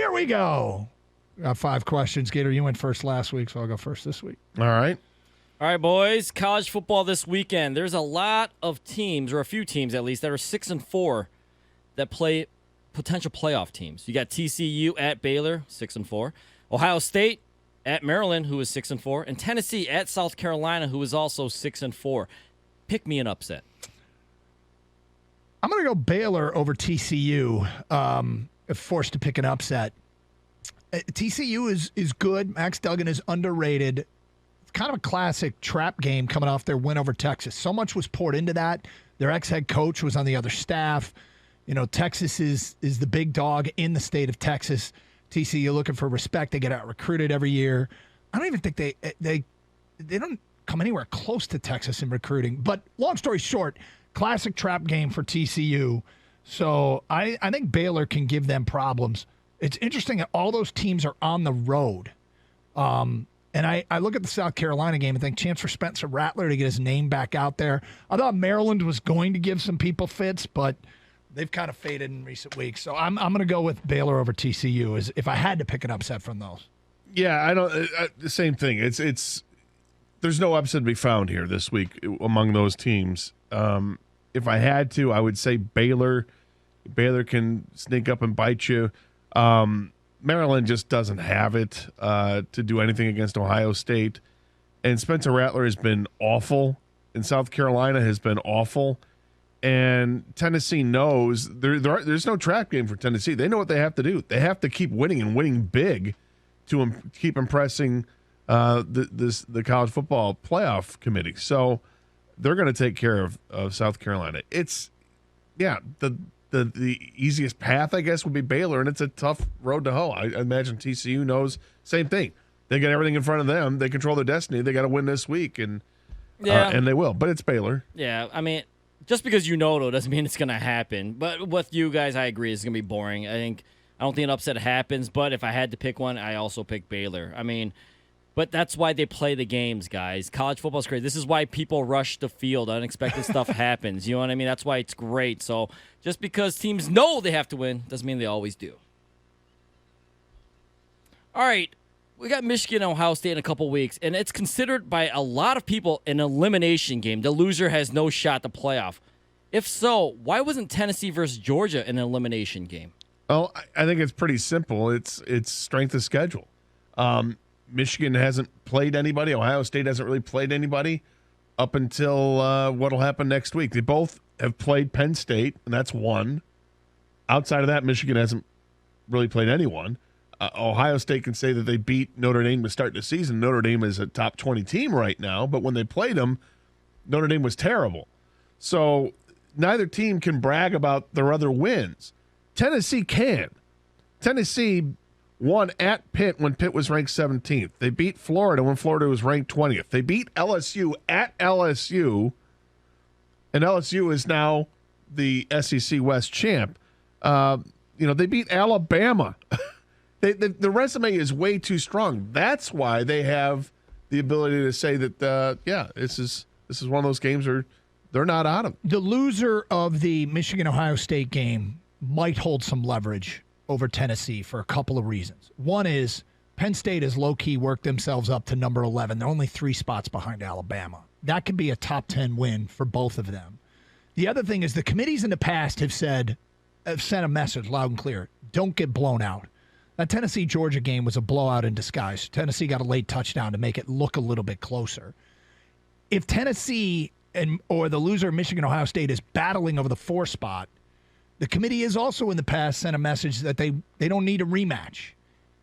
Here we go. Got 5 questions. Gator, you went first last week, so I'll go first this week. All right. All right, boys. College football this weekend. There's a lot of teams, or a few teams at least, that are 6-4 that play potential playoff teams. You got TCU at Baylor, 6-4. Ohio State at Maryland, who is 6-4, and Tennessee at South Carolina, who is also 6-4. Pick me an upset. I'm going to go Baylor over TCU. If forced to pick an upset. TCU is good. Max Duggan is underrated. It's kind of a classic trap game coming off their win over Texas. So much was poured into that. Their ex-head coach was on the other staff. You know, Texas is the big dog in the state of Texas. TCU looking for respect. They get out recruited every year. I don't even think they don't come anywhere close to Texas in recruiting. But long story short, classic trap game for TCU. So I think Baylor can give them problems. It's interesting that all those teams are on the road. And I look at the South Carolina game and think chance for Spencer Rattler to get his name back out there. I thought Maryland was going to give some people fits, but they've kind of faded in recent weeks. So I'm going to go with Baylor over TCU as if I had to pick an upset from those. Yeah, I don't. The same thing. It's there's no upset to be found here this week among those teams. If I had to, I would say Baylor. Baylor can sneak up and bite you. Maryland just doesn't have it to do anything against Ohio State. And Spencer Rattler has been awful. And South Carolina has been awful. And Tennessee knows there's no trap game for Tennessee. They know what they have to do. They have to keep winning and winning big to keep impressing the college football playoff committee. So they're going to take care of South Carolina. It's, the easiest path, I guess, would be Baylor, and it's a tough road to hoe. I imagine TCU knows same thing. They got everything in front of them. They control their destiny. They got to win this week, and they will. But it's Baylor. Yeah, I mean, just because you know it doesn't mean it's going to happen. But with you guys, I agree. It's going to be boring. I don't think an upset happens, but if I had to pick one, I also pick Baylor. I mean, but that's why they play the games, guys. College football is great. This is why people rush the field. Unexpected stuff happens. You know what I mean? That's why it's great. So just because teams know they have to win doesn't mean they always do. All right. We got Michigan and Ohio State in a couple weeks, and it's considered by a lot of people an elimination game. The loser has no shot to playoff. If so, why wasn't Tennessee versus Georgia an elimination game? Well, I think it's pretty simple. It's strength of schedule. Michigan hasn't played anybody. Ohio State hasn't really played anybody up until what'll happen next week. They both have played Penn State, and that's one. Outside of that, Michigan hasn't really played anyone. Ohio State can say that they beat Notre Dame to start the season. Notre Dame is a top 20 team right now, but when they played them, Notre Dame was terrible. So neither team can brag about their other wins. Tennessee can. Tennessee won at Pitt when Pitt was ranked 17th. They beat Florida when Florida was ranked 20th. They beat LSU at LSU, and LSU is now the SEC West champ. They beat Alabama. The resume is way too strong. That's why they have the ability to say that, this is one of those games where they're not out of it. The loser of the Michigan-Ohio State game might hold some leverage over Tennessee for a couple of reasons. One is Penn State has low-key worked themselves up to number 11. They're only 3 spots behind Alabama. That could be a top 10 win for both of them. The other thing is the committees in the past have sent a message loud and clear. Don't get blown out. That Tennessee-Georgia game was a blowout in disguise. Tennessee got a late touchdown to make it look a little bit closer. If Tennessee or the loser of Michigan-Ohio State is battling over the 4 spot, the committee has also in the past sent a message that they don't need a rematch.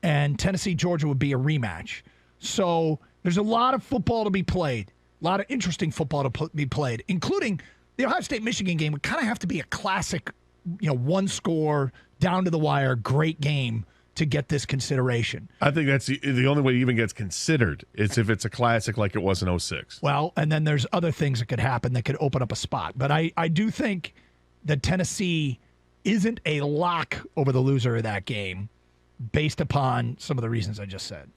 And Tennessee-Georgia would be a rematch. So there's a lot of football to be played, a lot of interesting football to be played, including the Ohio State-Michigan game would kind of have to be a classic, one score, down to the wire, great game to get this consideration. I think that's the only way it even gets considered is if it's a classic like it was in 06. Well, and then there's other things that could happen that could open up a spot. But I do think that Tennessee isn't a lock over the loser of that game based upon some of the reasons I just said.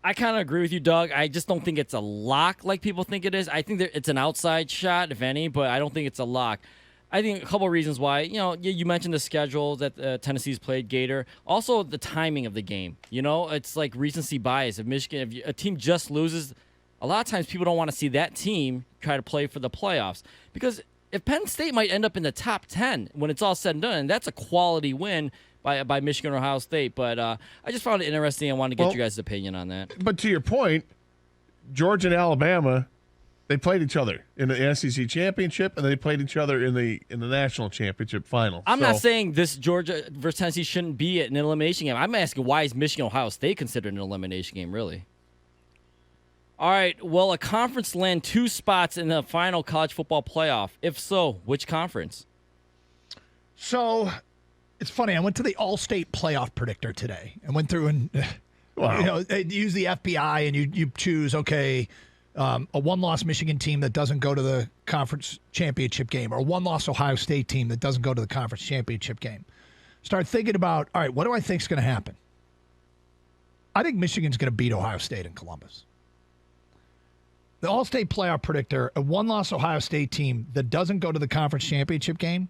I kind of agree with you, Doug. I just don't think it's a lock like people think it is. I think that it's an outside shot, if any, but I don't think it's a lock. I think a couple of reasons why. You mentioned the schedule that Tennessee's played Gator. Also, the timing of the game. It's like recency bias. If a team just loses, a lot of times people don't want to see that team try to play for the playoffs. Because if Penn State might end up in the top 10 when it's all said and done, and that's a quality win by Michigan or Ohio State. But I just found it interesting. I wanted to get you guys' opinion on that. But to your point, Georgia and Alabama, they played each other in the SEC championship, and they played each other in the national championship final. I'm not saying this Georgia versus Tennessee shouldn't be an elimination game. I'm asking, why is Michigan Ohio State considered an elimination game, really? All right, will a conference land 2 spots in the final college football playoff? If so, which conference? So it's funny. I went to the All-State playoff predictor today and went through and they use the FBI, and you choose, okay, a one-loss Michigan team that doesn't go to the conference championship game, or a one-loss Ohio State team that doesn't go to the conference championship game. Start thinking about, all right, what do I think is going to happen? I think Michigan's going to beat Ohio State in Columbus. The All-State playoff predictor, a one-loss Ohio State team that doesn't go to the conference championship game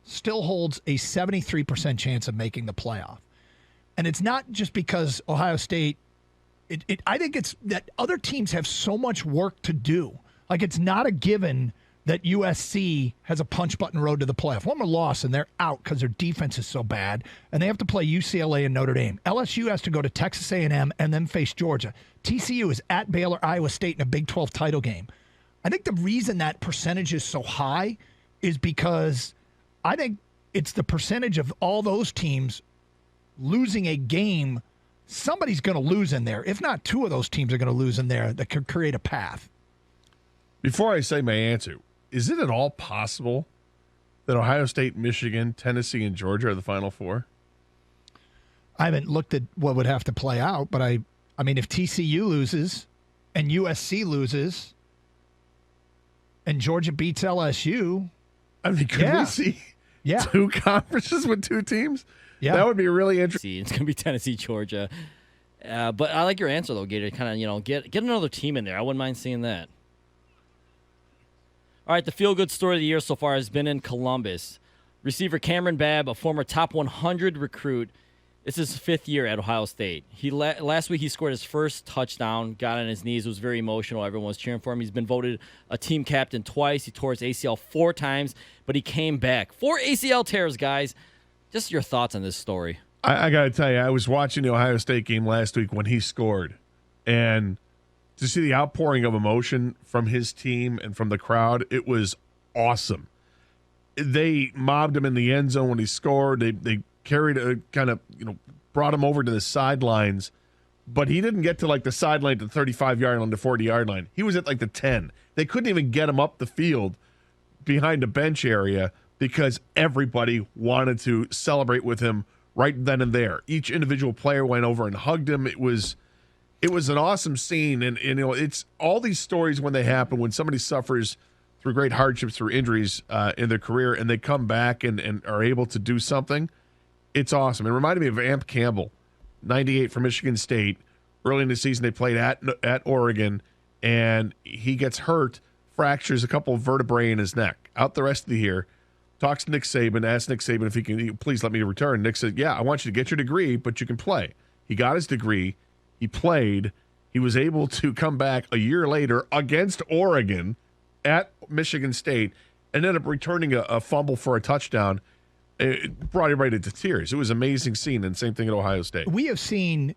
still holds a 73% chance of making the playoff. And it's not just because Ohio State, I think it's that other teams have so much work to do. Like, it's not a given that USC has a punch-button road to the playoff. One more loss, and they're out because their defense is so bad, and they have to play UCLA and Notre Dame. LSU has to go to Texas A&M and then face Georgia. TCU is at Baylor, Iowa State in a Big 12 title game. I think the reason that percentage is so high is because I think it's the percentage of all those teams losing a game. Somebody's going to lose in there. If not, 2 of those teams are going to lose in there that could create a path. Before I say my answer, is it at all possible that Ohio State, Michigan, Tennessee, and Georgia are the Final 4? I haven't looked at what would have to play out, but I mean, if TCU loses and USC loses and Georgia beats LSU, I mean, could we see 2 conferences with 2 teams? Yeah, that would be really interesting. It's going to be Tennessee, Georgia. But I like your answer, though, Gator. Kind of, get another team in there. I wouldn't mind seeing that. All right, the feel-good story of the year so far has been in Columbus. Receiver Cameron Babb, a former top 100 recruit. This is his 5th year at Ohio State. Last week he scored his first touchdown, got on his knees, was very emotional. Everyone was cheering for him. He's been voted a team captain twice. He tore his ACL 4 times, but he came back. 4 ACL tears, guys. Just your thoughts on this story. I got to tell you, I was watching the Ohio State game last week when he scored, and to see the outpouring of emotion from his team and from the crowd, it was awesome. They mobbed him in the end zone when he scored. They carried brought him over to the sidelines, but he didn't get to like the sideline to the 35-yard line, the 40-yard line. He was at like the 10. They couldn't even get him up the field behind the bench area because everybody wanted to celebrate with him right then and there. Each individual player went over and hugged him. It was an awesome scene, and it's all these stories when they happen, when somebody suffers through great hardships, through injuries in their career, and they come back and are able to do something. It's awesome. It reminded me of Amp Campbell, 98 for Michigan State. Early in the season, they played at Oregon, and he gets hurt, fractures a couple of vertebrae in his neck. Out the rest of the year, talks to Nick Saban, asks Nick Saban if he can please let me return. Nick said, yeah, I want you to get your degree, but you can play. He got his degree. He played. He was able to come back a year later against Oregon at Michigan State and ended up returning a fumble for a touchdown. It brought everybody to tears. It was an amazing scene, and same thing at Ohio State. We have seen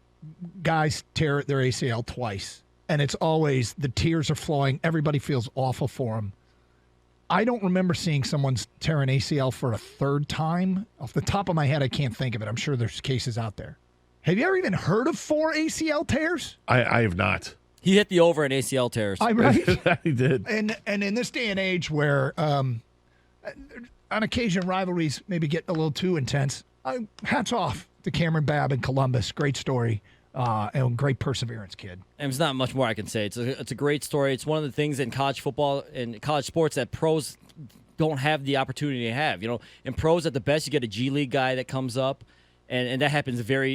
guys tear their ACL twice, and it's always the tears are flowing. Everybody feels awful for them. I don't remember seeing someone tear an ACL for a 3rd time. Off the top of my head, I can't think of it. I'm sure there's cases out there. Have you ever even heard of 4 ACL tears? I have not. He hit the over in ACL tears. Right? He did. And in this day and age where on occasion rivalries maybe get a little too intense, hats off to Cameron Babb in Columbus. Great story and great perseverance, kid. And there's not much more I can say. It's a great story. It's one of the things in college football and college sports that pros don't have the opportunity to have. In pros at the best, you get a G League guy that comes up, and that happens very,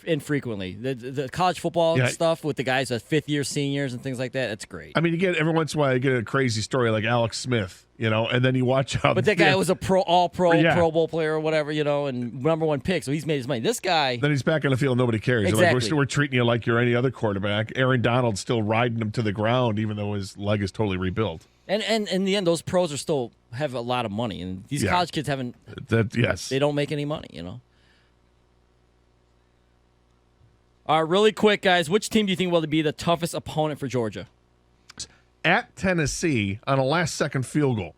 infrequently. The college football stuff with the guys that 5th-year seniors and things like that, that's great. I mean, you get every once in a while you get a crazy story like Alex Smith, and then you watch how. But that guy was a all-pro, Pro Bowl player or whatever, and #1 pick, so he's made his money. This guy. Then he's back on the field, nobody cares. Exactly. Like, we're treating you like you're any other quarterback. Aaron Donald's still riding him to the ground, even though his leg is totally rebuilt. And in the end, those pros are still have a lot of money, and these college kids haven't. They don't make any money, Really quick, guys, which team do you think will be the toughest opponent for Georgia? At Tennessee on a last-second field goal.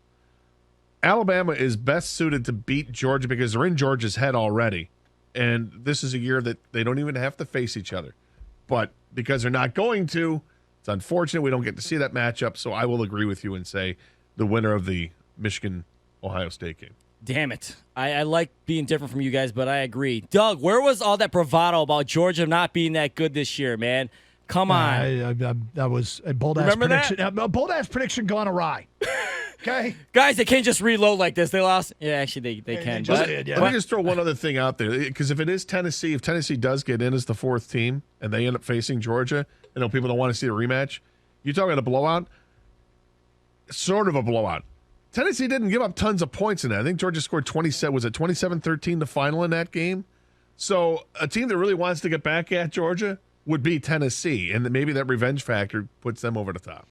Alabama is best suited to beat Georgia because they're in Georgia's head already, and this is a year that they don't even have to face each other. But because they're not going to, it's unfortunate we don't get to see that matchup, so I will agree with you and say the winner of the Michigan-Ohio State game. Damn it. I like being different from you guys, but I agree. Doug, where was all that bravado about Georgia not being that good this year, man? Come on. That was a bold-ass prediction. A bold-ass prediction gone awry. Okay? Guys, they can't just reload like this. They lost. Yeah, actually, they can. Let me just throw one other thing out there, because if it is Tennessee, if Tennessee does get in as the 4th team and they end up facing Georgia, people don't want to see a rematch, you're talking about a blowout? Sort of a blowout. Tennessee didn't give up tons of points in that. I think Georgia scored 27. Was it 27-13 the final in that game? So a team that really wants to get back at Georgia would be Tennessee, and maybe that revenge factor puts them over the top.